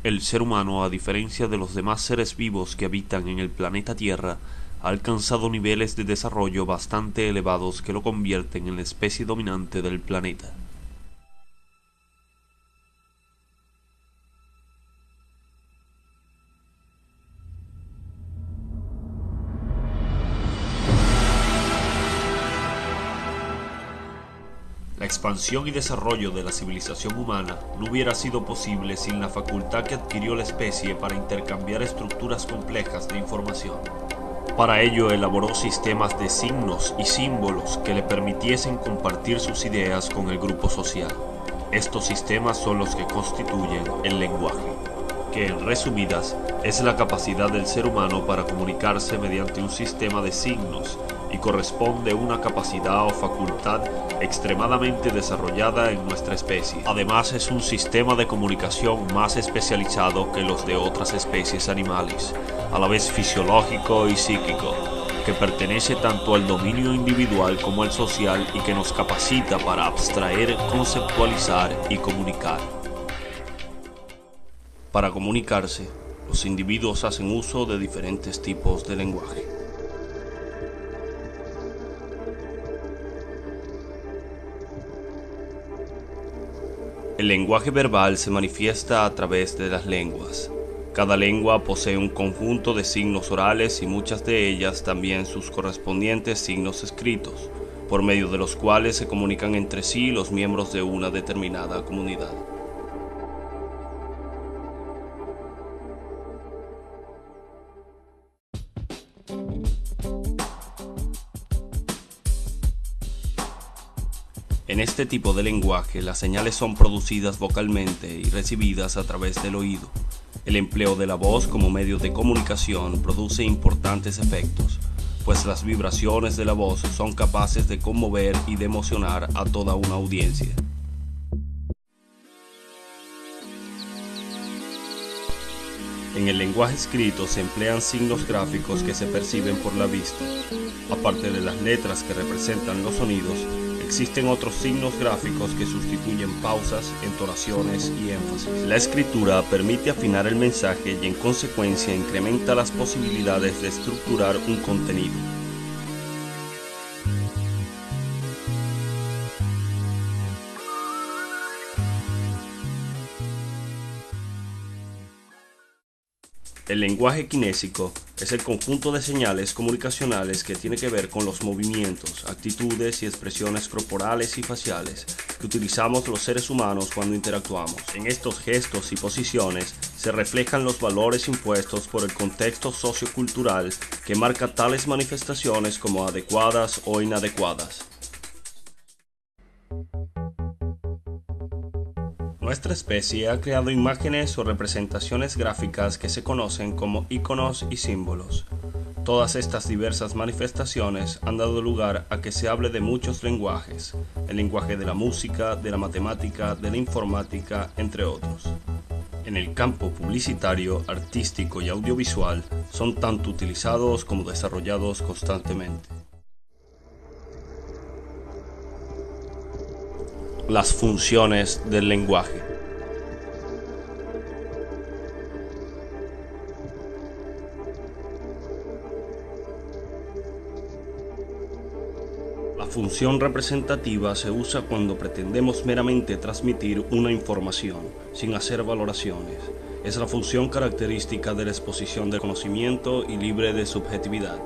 El ser humano, a diferencia de los demás seres vivos que habitan en el planeta Tierra, ha alcanzado niveles de desarrollo bastante elevados que lo convierten en la especie dominante del planeta. La expansión y desarrollo de la civilización humana no hubiera sido posible sin la facultad que adquirió la especie para intercambiar estructuras complejas de información. Para ello elaboró sistemas de signos y símbolos que le permitiesen compartir sus ideas con el grupo social. Estos sistemas son los que constituyen el lenguaje, que en resumidas es la capacidad del ser humano para comunicarse mediante un sistema de signos y corresponde a una capacidad o facultad extremadamente desarrollada en nuestra especie. Además, es un sistema de comunicación más especializado que los de otras especies animales, a la vez fisiológico y psíquico, que pertenece tanto al dominio individual como al social y que nos capacita para abstraer, conceptualizar y comunicar. Para comunicarse, los individuos hacen uso de diferentes tipos de lenguaje. El lenguaje verbal se manifiesta a través de las lenguas. Cada lengua posee un conjunto de signos orales y muchas de ellas también sus correspondientes signos escritos, por medio de los cuales se comunican entre sí los miembros de una determinada comunidad. En este tipo de lenguaje, las señales son producidas vocalmente y recibidas a través del oído. El empleo de la voz como medio de comunicación produce importantes efectos, pues las vibraciones de la voz son capaces de conmover y de emocionar a toda una audiencia. En el lenguaje escrito se emplean signos gráficos que se perciben por la vista. Aparte de las letras que representan los sonidos, existen otros signos gráficos que sustituyen pausas, entonaciones y énfasis. La escritura permite afinar el mensaje y en consecuencia incrementa las posibilidades de estructurar un contenido. El lenguaje kinésico es el conjunto de señales comunicacionales que tiene que ver con los movimientos, actitudes y expresiones corporales y faciales que utilizamos los seres humanos cuando interactuamos. En estos gestos y posiciones se reflejan los valores impuestos por el contexto sociocultural que marca tales manifestaciones como adecuadas o inadecuadas. Nuestra especie ha creado imágenes o representaciones gráficas que se conocen como iconos y símbolos. Todas estas diversas manifestaciones han dado lugar a que se hable de muchos lenguajes, el lenguaje de la música, de la matemática, de la informática, entre otros. En el campo publicitario, artístico y audiovisual son tanto utilizados como desarrollados constantemente. Las funciones del lenguaje. La función representativa se usa cuando pretendemos meramente transmitir una información, sin hacer valoraciones. Es la función característica de la exposición del conocimiento y libre de subjetividad.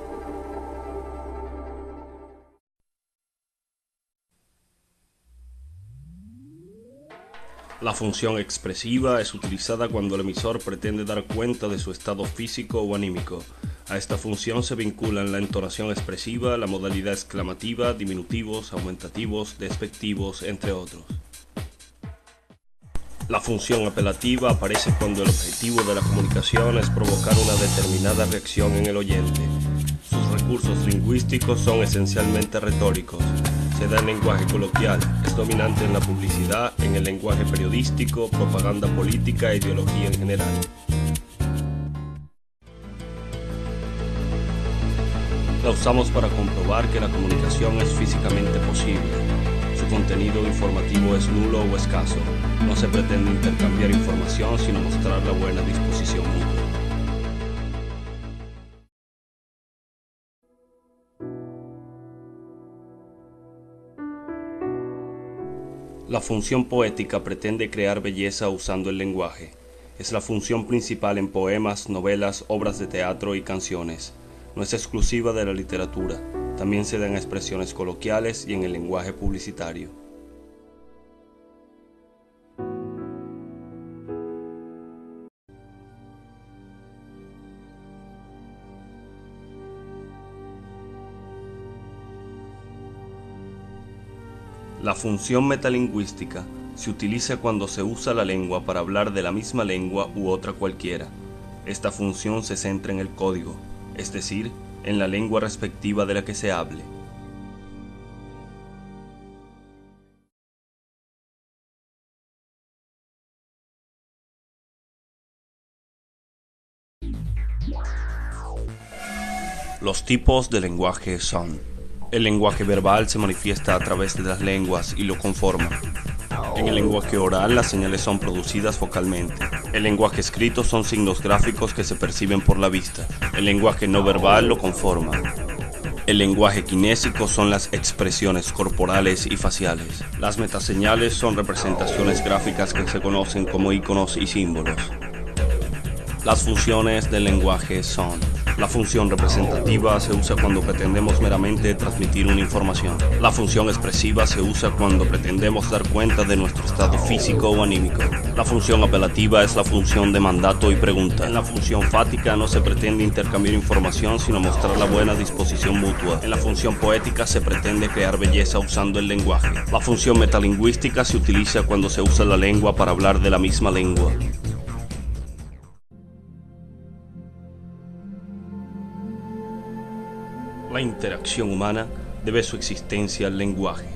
La función expresiva es utilizada cuando el emisor pretende dar cuenta de su estado físico o anímico. A esta función se vinculan la entonación expresiva, la modalidad exclamativa, diminutivos, aumentativos, despectivos, entre otros. La función apelativa aparece cuando el objetivo de la comunicación es provocar una determinada reacción en el oyente. Sus recursos lingüísticos son esencialmente retóricos. Se da en lenguaje coloquial, es dominante en la publicidad, en el lenguaje periodístico, propaganda política e ideología en general. La usamos para comprobar que la comunicación es físicamente posible. Su contenido informativo es nulo o escaso. No se pretende intercambiar información, sino mostrar la buena disposición mutua. La función poética pretende crear belleza usando el lenguaje. Es la función principal en poemas, novelas, obras de teatro y canciones. No es exclusiva de la literatura, también se da en expresiones coloquiales y en el lenguaje publicitario. La función metalingüística se utiliza cuando se usa la lengua para hablar de la misma lengua u otra cualquiera. Esta función se centra en el código, es decir, en la lengua respectiva de la que se hable. Los tipos de lenguaje son: el lenguaje verbal se manifiesta a través de las lenguas y lo conforma. En el lenguaje oral las señales son producidas vocalmente. El lenguaje escrito son signos gráficos que se perciben por la vista. El lenguaje no verbal lo conforma. El lenguaje kinésico son las expresiones corporales y faciales. Las metaseñales son representaciones gráficas que se conocen como iconos y símbolos. Las funciones del lenguaje son: la función representativa se usa cuando pretendemos meramente transmitir una información. La función expresiva se usa cuando pretendemos dar cuenta de nuestro estado físico o anímico. La función apelativa es la función de mandato y pregunta. En la función fática no se pretende intercambiar información, sino mostrar la buena disposición mutua. En la función poética se pretende crear belleza usando el lenguaje. La función metalingüística se utiliza cuando se usa la lengua para hablar de la misma lengua. La interacción humana debe su existencia al lenguaje.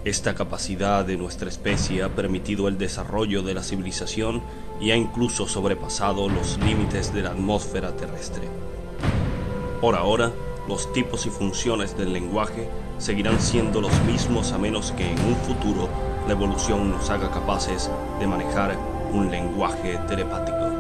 Esta capacidad de nuestra especie ha permitido el desarrollo de la civilización y ha incluso sobrepasado los límites de la atmósfera terrestre. Por ahora, los tipos y funciones del lenguaje seguirán siendo los mismos a menos que en un futuro la evolución nos haga capaces de manejar un lenguaje telepático.